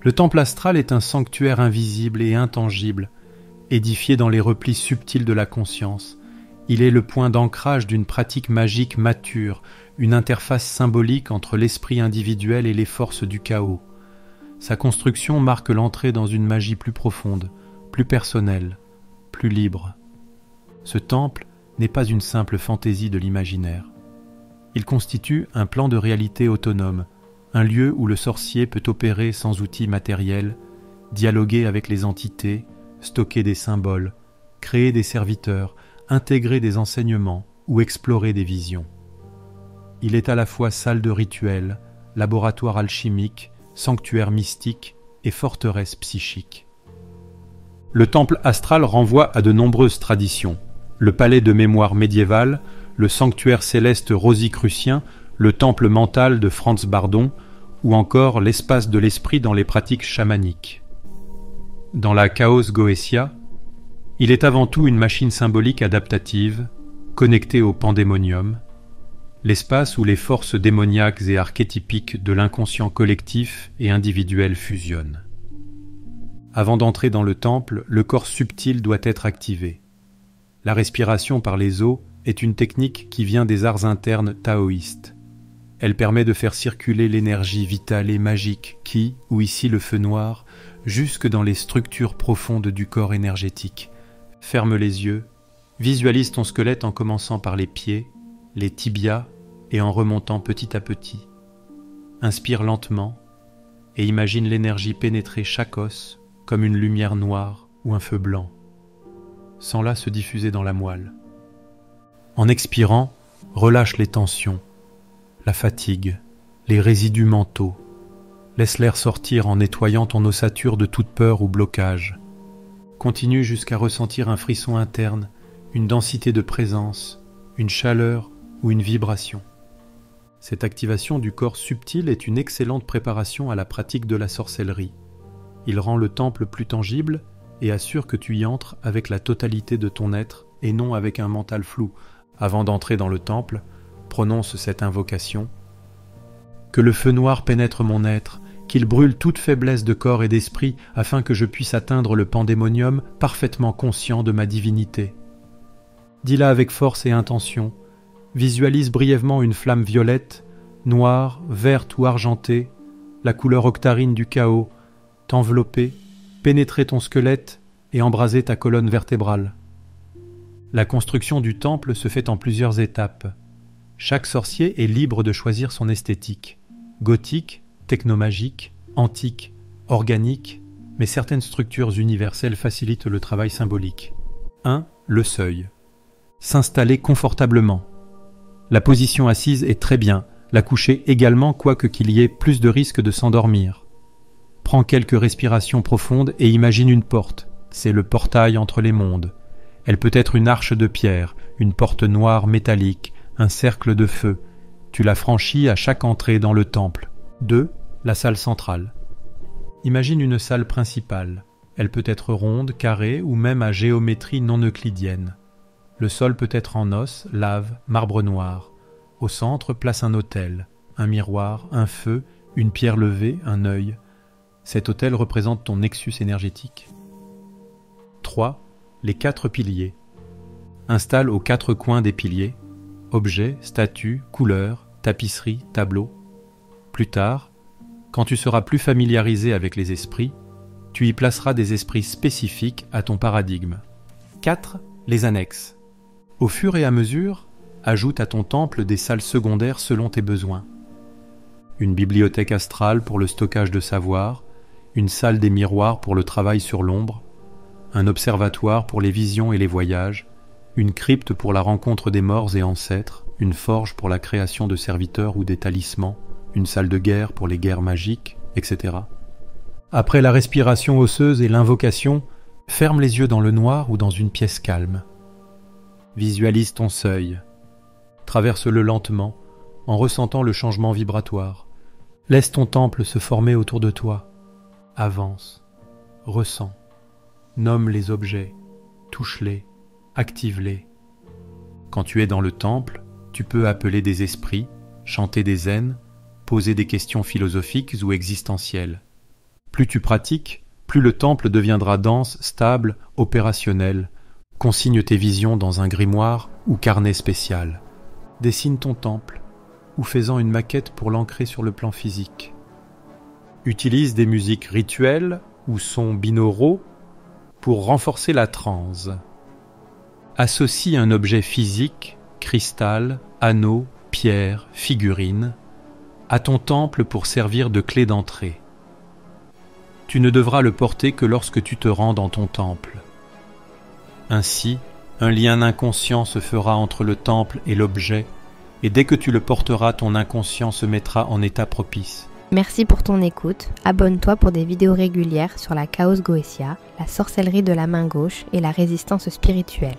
Le temple astral est un sanctuaire invisible et intangible, édifié dans les replis subtils de la conscience. Il est le point d'ancrage d'une pratique magique mature, une interface symbolique entre l'esprit individuel et les forces du chaos. Sa construction marque l'entrée dans une magie plus profonde, plus personnelle, plus libre. Ce temple n'est pas une simple fantaisie de l'imaginaire. Il constitue un plan de réalité autonome, un lieu où le sorcier peut opérer sans outils matériels, dialoguer avec les entités, stocker des symboles, créer des serviteurs, intégrer des enseignements ou explorer des visions. Il est à la fois salle de rituel, laboratoire alchimique, sanctuaire mystique et forteresse psychique. Le temple astral renvoie à de nombreuses traditions. Le palais de mémoire médiéval, le sanctuaire céleste rosicrucien, le temple mental de Franz Bardon, ou encore l'espace de l'esprit dans les pratiques chamaniques. Dans la Chaos Goetia, il est avant tout une machine symbolique adaptative, connectée au pandémonium, l'espace où les forces démoniaques et archétypiques de l'inconscient collectif et individuel fusionnent. Avant d'entrer dans le temple, le corps subtil doit être activé. La respiration par les os est une technique qui vient des arts internes taoïstes. Elle permet de faire circuler l'énergie vitale et magique qui, ou ici le feu noir, jusque dans les structures profondes du corps énergétique. Ferme les yeux, visualise ton squelette en commençant par les pieds, les tibias et en remontant petit à petit. Inspire lentement et imagine l'énergie pénétrer chaque os comme une lumière noire ou un feu blanc. Sens-la se diffuser dans la moelle. En expirant, relâche les tensions, la fatigue, les résidus mentaux. Laisse l'air sortir en nettoyant ton ossature de toute peur ou blocage. Continue jusqu'à ressentir un frisson interne, une densité de présence, une chaleur ou une vibration. Cette activation du corps subtil est une excellente préparation à la pratique de la sorcellerie. Il rend le temple plus tangible et assure que tu y entres avec la totalité de ton être et non avec un mental flou. Avant d'entrer dans le temple, prononce cette invocation. Que le feu noir pénètre mon être, qu'il brûle toute faiblesse de corps et d'esprit afin que je puisse atteindre le pandémonium parfaitement conscient de ma divinité. Dis-la avec force et intention. Visualise brièvement une flamme violette, noire, verte ou argentée, la couleur octarine du chaos, t'envelopper, pénétrer ton squelette et embraser ta colonne vertébrale. La construction du temple se fait en plusieurs étapes. Chaque sorcier est libre de choisir son esthétique. Gothique, technomagique, antique, organique, mais certaines structures universelles facilitent le travail symbolique. 1. Le seuil. S'installer confortablement. La position assise est très bien, la coucher également, quoique qu'il y ait plus de risque de s'endormir. Prends quelques respirations profondes et imagine une porte. C'est le portail entre les mondes. Elle peut être une arche de pierre, une porte noire métallique, un cercle de feu. Tu la franchis à chaque entrée dans le temple. 2. La salle centrale. Imagine une salle principale. Elle peut être ronde, carrée ou même à géométrie non euclidienne. Le sol peut être en os, lave, marbre noir. Au centre, place un autel, un miroir, un feu, une pierre levée, un œil. Cet autel représente ton nexus énergétique. 3. Les 4 piliers. Installe aux 4 coins des piliers objets, statues, couleurs, tapisseries, tableaux. Plus tard, quand tu seras plus familiarisé avec les esprits, tu y placeras des esprits spécifiques à ton paradigme. 4. Les annexes. Au fur et à mesure, ajoute à ton temple des salles secondaires selon tes besoins. Une bibliothèque astrale pour le stockage de savoir, une salle des miroirs pour le travail sur l'ombre, un observatoire pour les visions et les voyages, une crypte pour la rencontre des morts et ancêtres, une forge pour la création de serviteurs ou des talismans, une salle de guerre pour les guerres magiques, etc. Après la respiration osseuse et l'invocation, ferme les yeux dans le noir ou dans une pièce calme. Visualise ton seuil. Traverse-le lentement, en ressentant le changement vibratoire. Laisse ton temple se former autour de toi. Avance, ressens, nomme les objets, touche-les, active-les. Quand tu es dans le temple, tu peux appeler des esprits, chanter des zen, poser des questions philosophiques ou existentielles. Plus tu pratiques, plus le temple deviendra dense, stable, opérationnel. Consigne tes visions dans un grimoire ou carnet spécial. Dessine ton temple, ou fais-en une maquette pour l'ancrer sur le plan physique. Utilise des musiques rituelles ou sons binauraux pour renforcer la transe. Associe un objet physique, cristal, anneau, pierre, figurine, à ton temple pour servir de clé d'entrée. Tu ne devras le porter que lorsque tu te rends dans ton temple. Ainsi, un lien inconscient se fera entre le temple et l'objet, et dès que tu le porteras, ton inconscient se mettra en état propice. Merci pour ton écoute. Abonne-toi pour des vidéos régulières sur la Chaos Goetia, la sorcellerie de la main gauche et la résistance spirituelle.